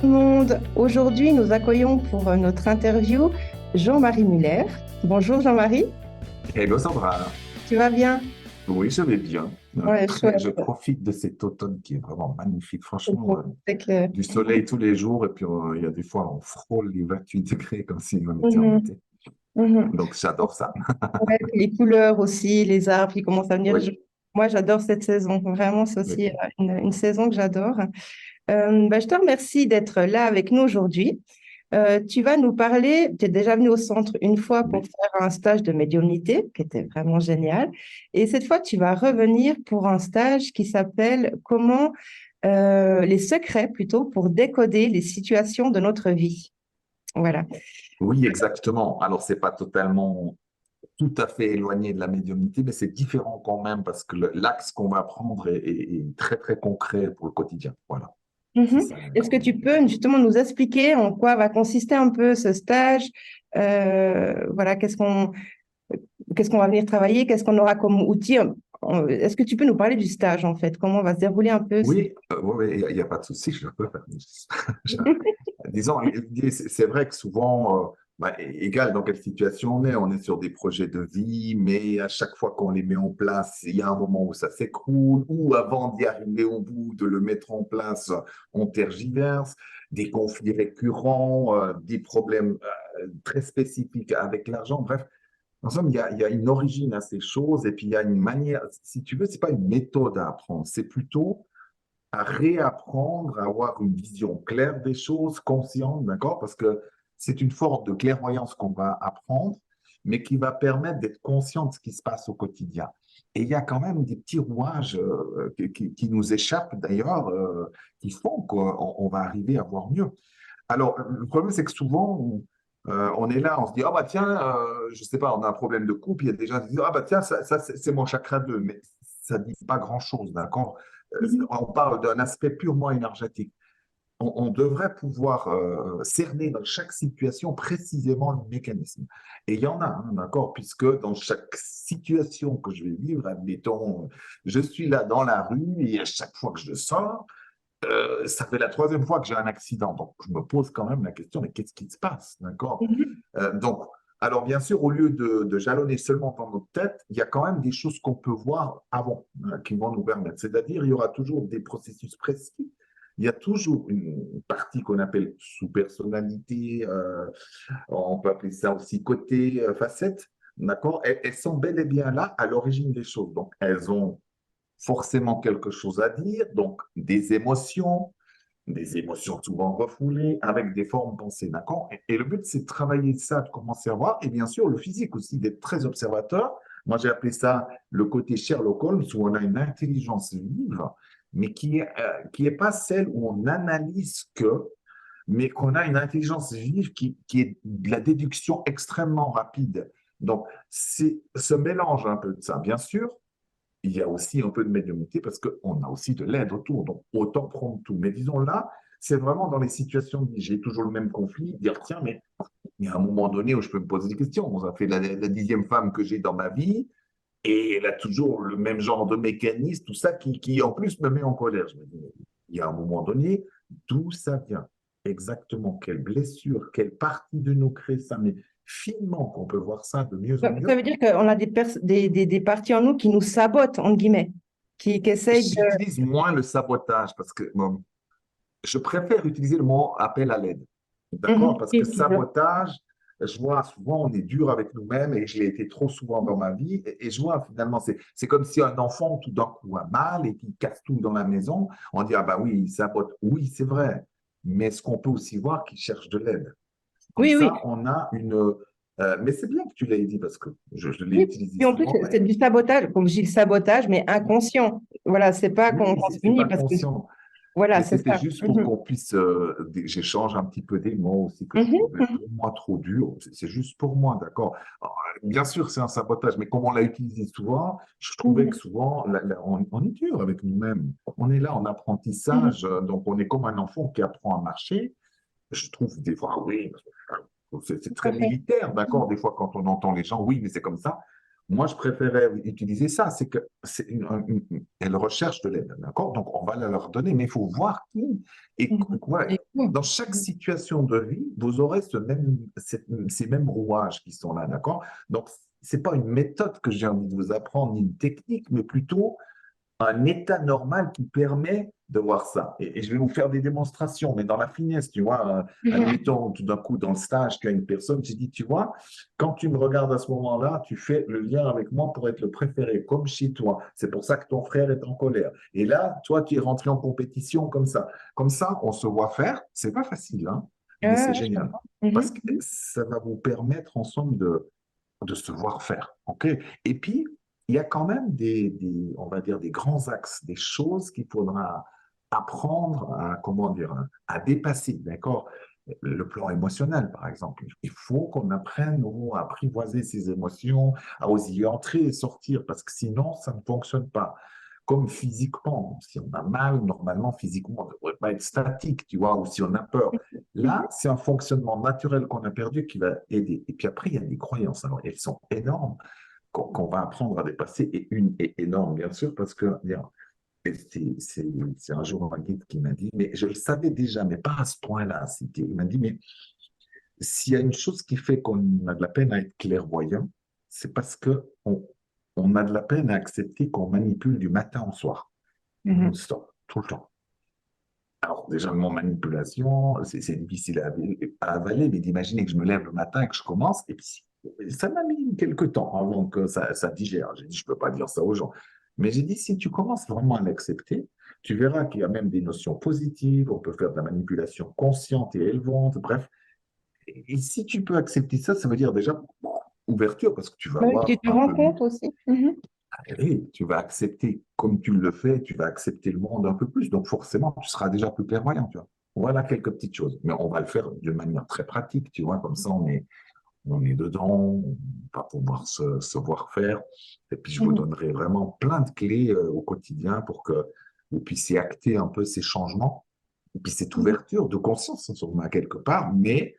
Tout le monde. Aujourd'hui, nous accueillons pour notre interview Jean-Marie Muller. Bonjour Jean-Marie, Hello Sandra, tu vas bien? oui je vais bien. Ouais, Je chouette. profite de cet automne qui est vraiment magnifique. Franchement, C'est clair. du soleil tous les jours et puis il y a des fois on frôle les 28 degrés comme si on était en Mhm, été. mhm. Donc j'adore ça. Ouais, puis les couleurs aussi, les arbres qui commencent à venir. Oui, Moi, j'adore cette saison. Vraiment, c'est oui, aussi une saison que j'adore. Je te remercie d'être là avec nous aujourd'hui. Tu vas nous parler, tu es déjà venu au centre une fois pour oui. faire un stage de médiumnité, qui était vraiment génial. Et cette fois, tu vas revenir pour un stage qui s'appelle Comment, les secrets plutôt, pour décoder les situations de notre vie. Voilà. Oui, exactement. Alors c'est pas totalement tout à fait éloigné de la médiumnité, mais c'est différent quand même parce que l'axe qu'on va prendre est très très concret pour le quotidien. Voilà, c'est Mhm. ça. Est-ce que tu peux justement nous expliquer en quoi va consister un peu ce stage? Voilà, qu'est-ce qu'on va venir travailler? Qu'est-ce qu'on aura comme outil? Est-ce que tu peux nous parler du stage en fait? Comment va se dérouler un peu Oui, oui, il n'y a pas de souci, je peux. Je- Disons, l'idée, c'est vrai que souvent, égal dans quelle situation on est sur des projets de vie, mais à chaque fois qu'on les met en place, il y a un moment où ça s'écroule, ou avant d'y arriver au bout, de le mettre en place, on tergiverse, des conflits récurrents, des problèmes très spécifiques avec l'argent. Bref, en somme, il y a une origine à ces choses, et puis il y a une manière, si tu veux, c'est pas une méthode à apprendre, c'est plutôt à réapprendre, à avoir une vision claire des choses, consciente, d'accord? Parce que c'est une forme de clairvoyance qu'on va apprendre, mais qui va permettre d'être conscient de ce qui se passe au quotidien. Et il y a quand même des petits rouages qui nous échappent d'ailleurs, qui font qu'on va arriver à voir mieux. Alors, le problème, c'est que souvent, on est là, on se dit, ah bah tiens, je sais pas, on a un problème de couple, il y a des gens qui disent, ah bah tiens, ça c'est mon chakra 2, mais ça ne dit pas grand-chose, d'accord? Mhm. On parle d'un aspect purement énergétique. On devrait pouvoir cerner dans chaque situation précisément le mécanisme. Et il y en a, hein, d'accord, puisque dans chaque situation que je vais vivre, admettons, je suis là dans la rue et à chaque fois que je sors, ça fait la troisième fois que j'ai un accident. Donc, je me pose quand même la question, mais qu'est-ce qui se passe, d'accord? Mhm. Donc, alors bien sûr, au lieu de jalonner seulement dans notre tête, il y a quand même des choses qu'on peut voir avant, qui vont nous permettre. C'est-à-dire, il y aura toujours des processus précis. Il y a toujours une partie qu'on appelle sous-personnalité, on peut appeler ça aussi côté facette, d'accord? Elles sont bel et bien là à l'origine des choses. Donc, elles ont forcément quelque chose à dire, donc des émotions souvent refoulées avec des formes pensées, d'accord? Et le but, c'est de travailler ça, de commencer à voir, et bien sûr, le physique aussi, d'être très observateur. Moi, j'ai appelé ça le côté Sherlock Holmes, où on a une intelligence vive, mais qui est pas celle où on analyse que, mais qu'on a une intelligence vive qui est de la déduction extrêmement rapide. Donc, c'est ce mélange un peu de ça. Bien sûr, il y a aussi un peu de médiumnité parce qu'on a aussi de l'aide autour. Donc, autant prendre tout. Mais disons là, c'est vraiment dans les situations où j'ai toujours le même conflit, dire tiens, mais il y a un moment donné où je peux me poser des questions. Ça fait la 10e femme que j'ai dans ma vie et elle a toujours le même genre de mécanisme, tout ça qui en plus me met en colère. Je me dis, mais il y a un moment donné, d'où ça vient exactement, quelle blessure, quelle partie de nous crée ça, mais finement qu'on peut voir ça de mieux en Ça mieux. veut dire qu'on a des parties en nous qui nous sabotent, entre guillemets, qui essayent de... J'utilise moins le sabotage parce que bon, je préfère utiliser le mot appel à l'aide. D'accord? Mhm. Parce que Oui, toujours. sabotage, je vois souvent, on est dur avec nous-mêmes et je l'ai été trop souvent dans ma vie. Et je vois finalement, c'est comme si un enfant tout d'un coup a mal et qu'il casse tout dans la maison. On dit, ah bah oui, il sabote. Oui, c'est vrai. Mais est-ce qu'on peut aussi voir qu'il cherche de l'aide? Comme Oui, oui. ça, on a une. Mais c'est bien que tu l'aies dit parce que je l'ai Oui. utilisé Puis en plus, souvent. c'est du sabotage, comme je dis, le sabotage, mais inconscient. Voilà, c'est pas Oui, qu'on se c'est punit pas parce que... conscient. Voilà, Mais c'est c'était ça. juste pour Mhm. qu'on puisse, j'échange un petit peu des mots aussi que je Mhm. trouvais pour Mhm. moi trop durs. C'est juste pour moi, d'accord. Alors, bien sûr, c'est un sabotage, mais comme on l'a utilisé souvent, je trouvais que Mhm. souvent, on est dur avec nous-mêmes. On est là en Mhm. apprentissage, donc on est comme un enfant qui apprend à marcher. Je trouve des fois, oui, c'est Tout très à fait. militaire, d'accord. Des fois, quand on entend les gens, oui, mais c'est comme ça. moi, je préférais utiliser ça. C'est que elles recherchent de l'aide, d'accord? Donc, on va la leur donner, mais il faut voir qui. Et Mhm. ouais, Et cool. dans chaque situation de vie, vous aurez ces mêmes rouages qui sont là, d'accord? Donc, c'est pas une méthode que j'ai envie de vous apprendre, ni une technique, mais plutôt un état normal qui permet de voir ça. Et je vais vous faire des démonstrations, mais dans la finesse, tu vois, Mhm. admettons tout d'un coup dans le stage qu'il y a une personne, tu dis, tu vois, quand tu me regardes à ce moment-là, tu fais le lien avec moi pour être le préféré, comme chez toi. C'est pour ça que ton frère est en colère. Et là, toi, tu es rentré en compétition comme ça. Comme ça, on se voit faire. C'est pas facile, hein, mais c'est Ouais, je génial. comprends. Parce Mhm. que ça va vous permettre ensemble de se voir faire. OK? Et puis, il y a quand même on va dire, des grands axes, des choses qu'il faudra apprendre à, comment dire, à dépasser, d'accord? Le plan émotionnel, par exemple. Il faut qu'on apprenne à apprivoiser ses émotions, à oser y entrer et sortir, parce que sinon, ça ne fonctionne pas. Comme physiquement, si on a mal, normalement, physiquement, on ne devrait pas être statique, tu vois, ou si on a peur. Là, c'est un fonctionnement naturel qu'on a perdu qui va aider. Et puis après, il y a des croyances. Alors, elles sont énormes qu'on va apprendre à dépasser. Et une est énorme, bien sûr, parce que c'est un jour un guide qui m'a dit, mais je le savais déjà, mais pas à ce point-là. Il m'a dit, mais s'il y a une chose qui fait qu'on a de la peine à être clairvoyant, c'est parce on a de la peine à accepter qu'on manipule du matin au soir, Mhm. non-stop, tout le temps. Alors, déjà, mon manipulation, c'est difficile à avaler, mais d'imaginer que je me lève le matin et que je commence, et puis ça m'a mis quelques temps avant que ça digère. J'ai dit, je ne peux pas dire ça aux gens. Mais j'ai dit, si tu commences vraiment à l'accepter, tu verras qu'il y a même des notions positives, on peut faire de la manipulation consciente et élevante, bref. Et si tu peux accepter ça, ça veut dire déjà bon, ouverture, parce que tu vas Ouais, tu voir te un rends peu mieux. compte aussi. Mhm. Et tu vas accepter, comme tu le fais, tu vas accepter le monde un peu plus. Donc forcément, tu seras déjà plus clairvoyant, tu vois. Voilà quelques petites choses. Mais on va le faire de manière très pratique, tu vois, comme ça on est dedans, on va pouvoir se voir faire. Et puis je vous Mhm. donnerai vraiment plein de clés au quotidien pour que vous puissiez acter un peu ces changements. Et puis cette Mhm. ouverture de conscience, sûrement à quelque part, mais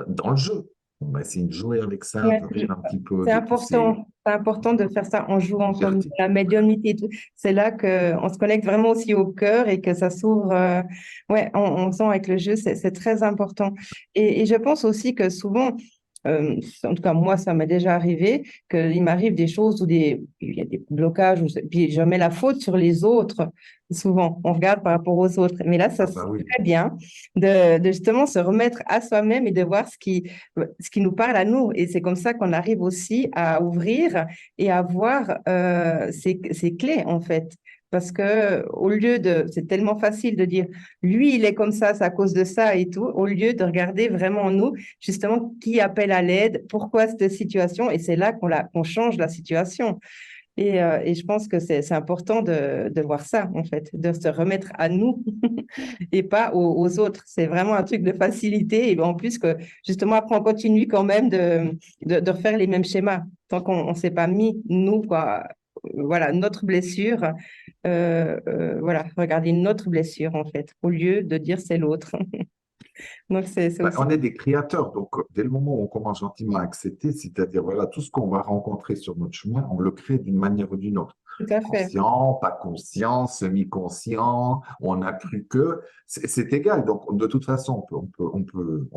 dans le jeu. On va essayer de jouer avec ça, Ouais, de rire un petit peu c'est de tous ces important. C'est important de faire ça en jouant comme la vertiges. médiumnité et tout. C'est là qu'on se connecte vraiment aussi au cœur et que ça s'ouvre. Ouais, on sent avec le jeu, c'est très important. Et je pense aussi que souvent, en tout cas moi, ça m'est déjà arrivé, qu'il m'arrive des choses où il y a des blocages, puis je mets la faute sur les autres. Souvent, on regarde par rapport aux autres. Mais là, ça Ah c'est bah oui. très bien de justement se remettre à soi-même et de voir ce qui nous parle à nous. Et c'est comme ça qu'on arrive aussi à ouvrir et à voir ces clés, en fait. Parce que au lieu de, c'est tellement facile de dire, lui, il est comme ça, c'est à cause de ça et tout, au lieu de regarder vraiment nous, justement, qui appelle à l'aide, pourquoi cette situation, et c'est là qu'on change la situation. Et je pense que c'est important de voir ça, en fait, de se remettre à nous et pas aux autres. C'est vraiment un truc de facilité. Et en plus que, justement, après, on continue quand même de refaire les mêmes schémas. Tant qu'on ne s'est pas mis, nous, quoi, voilà, notre blessure, voilà, regarder notre blessure, en fait, au lieu de dire c'est l'autre. Donc, c'est Bah, aussi on est des créateurs, donc dès le moment où on commence gentiment à accepter, c'est-à-dire voilà, tout ce qu'on va rencontrer sur notre chemin, on le crée d'une manière ou d'une autre. tout à fait. Conscient, pas conscient, semi-conscient, on n'a plus que, c'est égal. Donc de toute façon, on peut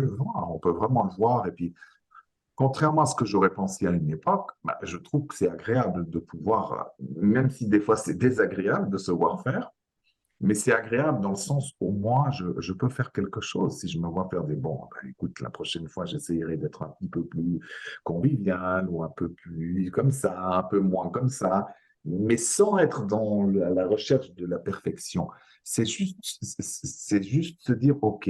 le voir, on peut vraiment le voir. Et puis, contrairement à ce que j'aurais pensé à une époque, bah, je trouve que c'est agréable de pouvoir, même si des fois c'est désagréable de se voir faire. Mais c'est agréable dans le sens où moi, je peux faire quelque chose. Si je me vois faire des bons, ben, écoute, la prochaine fois, j'essayerai d'être un petit peu plus convivial ou un peu plus comme ça, un peu moins comme ça, mais sans être dans la recherche de la perfection. C'est juste se dire, OK,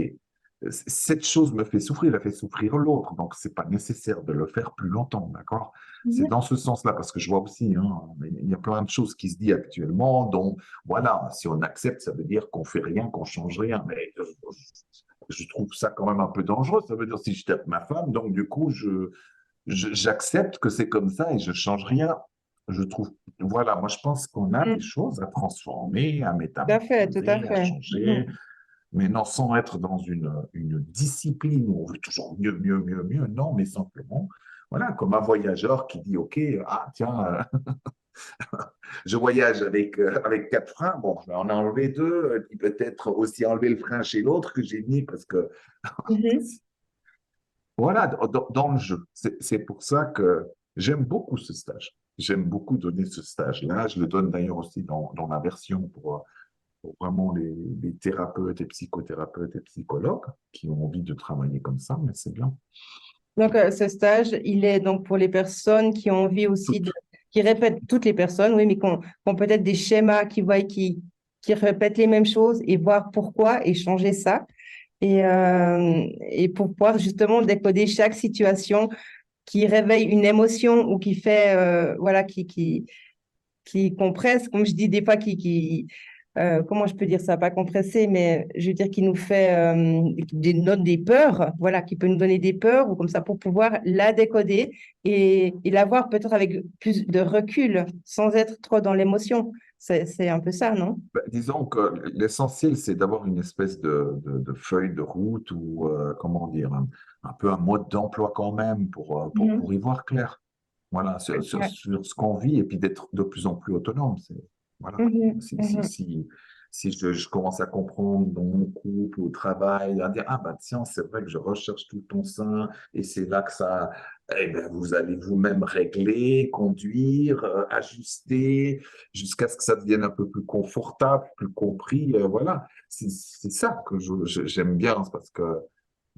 cette chose me fait souffrir, elle fait souffrir l'autre, donc c'est pas nécessaire de le faire plus longtemps, d'accord? C'est Mhm. dans ce sens-là, parce que je vois aussi, hein, il y a plein de choses qui se disent actuellement, dont voilà, si on accepte, ça veut dire qu'on fait rien, qu'on change rien. Mais je trouve ça quand même un peu dangereux. Ça veut dire si je tape ma femme, donc du coup, j'accepte que c'est comme ça et je change rien. Je trouve, voilà, moi je pense qu'on a des Mhm. choses à transformer, à Tout à fait, tout à métamorphoser, à fait. changer, Mhm. mais non sans être dans une discipline où on veut toujours mieux, mieux, mieux, mieux. Non, mais simplement voilà, comme un voyageur qui dit, OK, ah tiens, je voyage avec quatre freins, bon, je vais en enlever deux, puis peut-être aussi enlever le frein chez l'autre que j'ai mis parce que, Mhm. voilà, dans le jeu. C'est pour ça que j'aime beaucoup ce stage. J'aime beaucoup donner ce stage-là. Je le donne d'ailleurs aussi dans la version pour vraiment les thérapeutes et psychothérapeutes et psychologues qui ont envie de travailler comme ça, mais c'est bien. Donc, ce stage, il est donc pour les personnes qui ont envie aussi Toutes. qui répètent, toutes les personnes, oui, mais qui ont peut-être des schémas, qui répètent les mêmes choses et voir pourquoi et changer ça. Et pour pouvoir justement décoder chaque situation qui réveille une émotion ou qui fait, voilà, qui compresse, comme je dis des fois, comment je peux dire ça, pas compressé, mais je veux dire qui nous fait donne des peurs, voilà, qui peut nous donner des peurs ou comme ça pour pouvoir la décoder et la voir peut-être avec plus de recul, sans être trop dans l'émotion. C'est un peu ça, non? Ben, disons que l'essentiel, c'est d'avoir une espèce de feuille de route ou, comment dire, un peu un mode d'emploi quand même pour Mhm. y voir clair. Voilà, Ouais. sur ce qu'on vit et puis d'être de plus en plus autonome. Voilà. Mhm. Si, si, Mhm. si, si je commence à comprendre dans mon couple, au travail, à dire, ah bah tiens, c'est vrai que je recherche tout ton sein et c'est là que ça, eh ben, vous allez vous-même régler, conduire, ajuster jusqu'à ce que ça devienne un peu plus confortable, plus compris. Voilà, c'est ça que j'aime bien parce que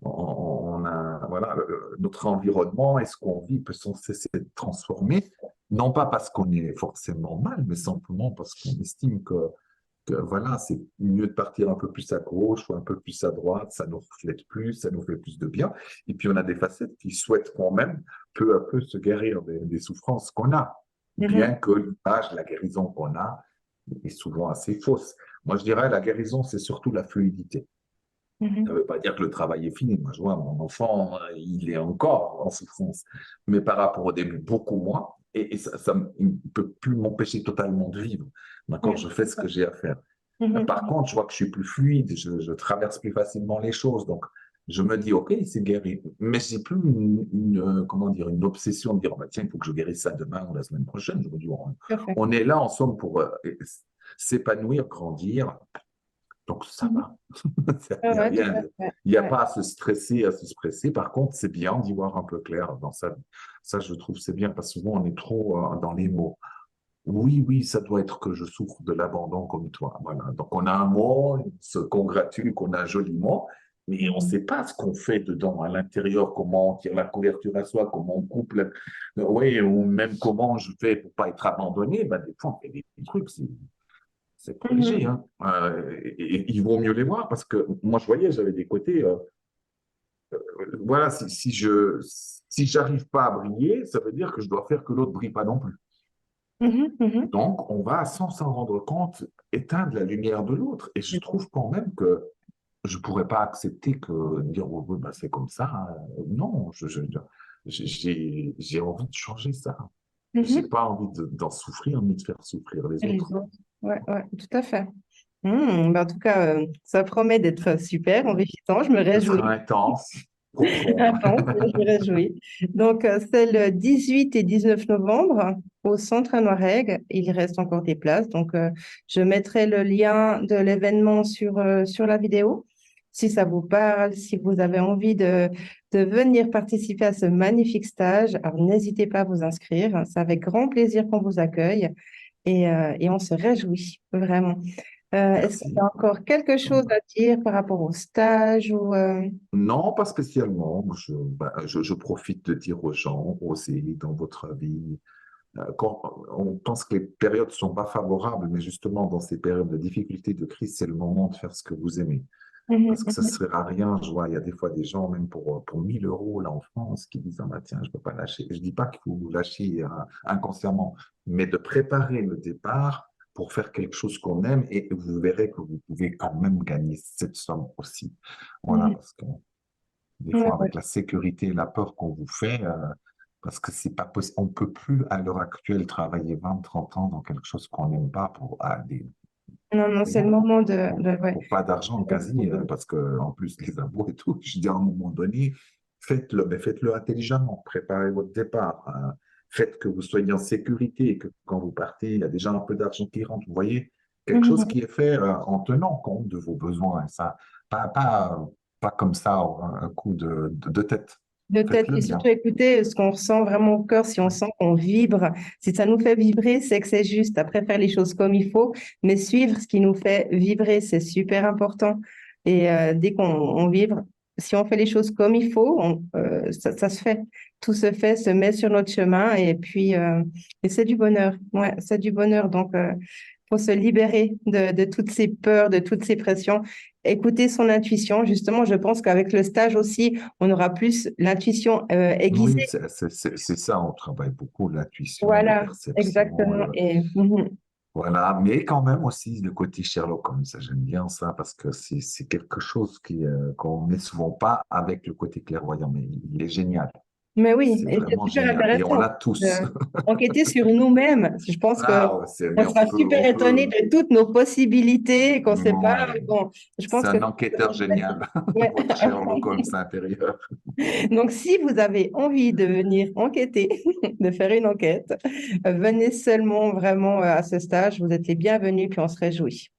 on a, voilà, notre environnement et ce qu'on vit peut sans cesser de transformer, non pas parce qu'on est forcément mal, mais simplement parce qu'on estime que voilà, c'est mieux de partir un peu plus à gauche ou un peu plus à droite, ça nous reflète plus, ça nous fait plus de bien. Et puis on a des facettes qui souhaitent quand même peu à peu se guérir des souffrances qu'on a, bien Mhm. que l'image, la guérison qu'on a est souvent assez fausse. Moi, je dirais la guérison, c'est surtout la fluidité. Ça ne Mhm. veut pas dire que le travail est fini. Moi, je vois mon enfant, il est encore en souffrance, mais par rapport au début, beaucoup moins. Et ça ne peut plus m'empêcher totalement de vivre. D'accord, Ouais. je fais ce que j'ai à faire. Par Mhm. contre, je vois que je suis plus fluide, je traverse plus facilement les choses. Donc, je me dis, OK, c'est guéri. Mais j'ai plus comment dire, une obsession de dire, oh, bah, tiens, il faut que je guérisse ça demain ou la semaine prochaine. Je me dis, Tout à fait. on est là ensemble pour s'épanouir, grandir. Donc, ça Mhm. va. Ouais, Il n'y a ouais, tout rien, à fait. il y a Ouais. pas à se stresser, à se stresser. Par contre, c'est bien d'y voir un peu clair dans sa vie. Ça, je trouve, c'est bien parce que souvent, on est trop dans les mots. Oui, oui, ça doit être que je souffre de l'abandon comme toi. Voilà. Donc, on a un mot, on se congratule qu'on a un joli mot, mais on ne Mhm. sait pas ce qu'on fait dedans, à l'intérieur, comment on tire la couverture à soi, comment on coupe, oui, ou même comment je fais pour pas être abandonné. Ben, des fois, on fait des trucs, c'est pas léger, Mhm. hein. Et il vaut mieux les voir parce que moi, je voyais, j'avais des côtés, voilà, si j'arrive pas à briller, ça veut dire que je dois faire que l'autre brille pas non plus. Mhm. Mhm. Donc, on va, sans s'en rendre compte, éteindre la lumière de l'autre. Et je trouve quand même que je pourrais pas accepter que dire, oh, oui, bah, c'est comme ça, hein. Non, j'ai envie de changer ça. J'ai Mhm. pas envie d'en souffrir, ni de faire souffrir les Et autres. les autres. Ouais, ouais, tout à fait. Ben, en tout cas, ça promet d'être super, enrichissant. Je me Ce sera réjouis. intense, profond. Attends, je me réjouis. Donc, c'est le 18 et 19 novembre au Centre Noiraigue. Il reste encore des places. Donc, je mettrai le lien de l'événement sur la vidéo. Si ça vous parle, si vous avez envie de venir participer à ce magnifique stage, alors n'hésitez pas à vous inscrire. C'est avec grand plaisir qu'on vous accueille et on se réjouit vraiment. Est-ce que tu Merci. as encore quelque chose à dire par rapport au stage ou Non, pas spécialement. Je profite de dire aux gens, osez dans votre vie. Quand on pense que les périodes ne sont pas favorables, mais justement, dans ces périodes de difficulté, de crise, c'est le moment de faire ce que vous aimez. Mhm, Parce que ça ne mhm. sert à rien. Je vois, il y a des fois des gens, même pour 1000 euros là en France, qui disent, ah, bah, tiens, je ne peux pas lâcher. Je ne dis pas qu'il faut vous lâcher inconsciemment, mais de préparer le départ pour faire quelque chose qu'on aime et vous verrez que vous pouvez quand même gagner cette somme aussi. Voilà, Mhm. parce que des Ouais, fois, ouais. avec la sécurité et la peur qu'on vous fait, parce que c'est pas possible, on peut plus à l'heure actuelle travailler 20, 30 ans dans quelque chose qu'on n'aime pas pour Non, non, c'est le moment ouais. pour pas d'argent quasi, parce que en plus les impôts et tout, je dis à un moment donné, faites-le, mais faites-le intelligemment. Préparez votre départ. Faites que vous soyez en sécurité et que quand vous partez, il y a déjà un peu d'argent qui rentre. Vous voyez, quelque chose Mhm. qui est fait en tenant compte de vos besoins. Ça, pas comme ça, un coup de tête. De tête Faites-le et bien. surtout écouter ce qu'on ressent vraiment au cœur, si on sent qu'on vibre, si ça nous fait vibrer, c'est que c'est juste. Après, faire les choses comme il faut, mais suivre ce qui nous fait vibrer, c'est super important. Et dès qu'on vibre, si on fait les choses comme il faut, ça se fait. Tout se fait, se met sur notre chemin et puis et c'est du bonheur. Ouais, c'est du bonheur. Donc, faut se libérer de toutes ces peurs, de toutes ces pressions. Écouter son intuition. Justement, je pense qu'avec le stage aussi, on aura plus l'intuition Oui, aiguisée. c'est ça. On travaille beaucoup l'intuition, la Voilà, perception. exactement. Et Voilà, mais quand même aussi le côté Sherlock Holmes, ça j'aime bien ça parce que c'est quelque chose qu'on met souvent pas avec le côté clairvoyant, mais il est génial, mais oui, c'est et c'est vraiment super génial et on intéressant l'a tous. d'enquêter sur nous-mêmes. Je pense que Ah, on mais sera super on étonné peut, de toutes nos possibilités, qu'on ne sait pas. ouais, Bon, je c'est pense que un enquêteur génial, ouais. votre Sherlock Holmes intérieur. Donc, si vous avez envie de venir enquêter, de faire une enquête, venez seulement vraiment à ce stage. Vous êtes les bienvenus, puis on se réjouit.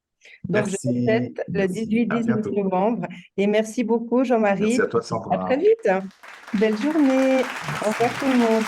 Donc, je Merci, répète le merci, à 18-19 bientôt. novembre. Et merci beaucoup, Merci Jean-Marie. à toi, À très Sandra. vite. Belle journée. Au revoir Merci. tout le monde.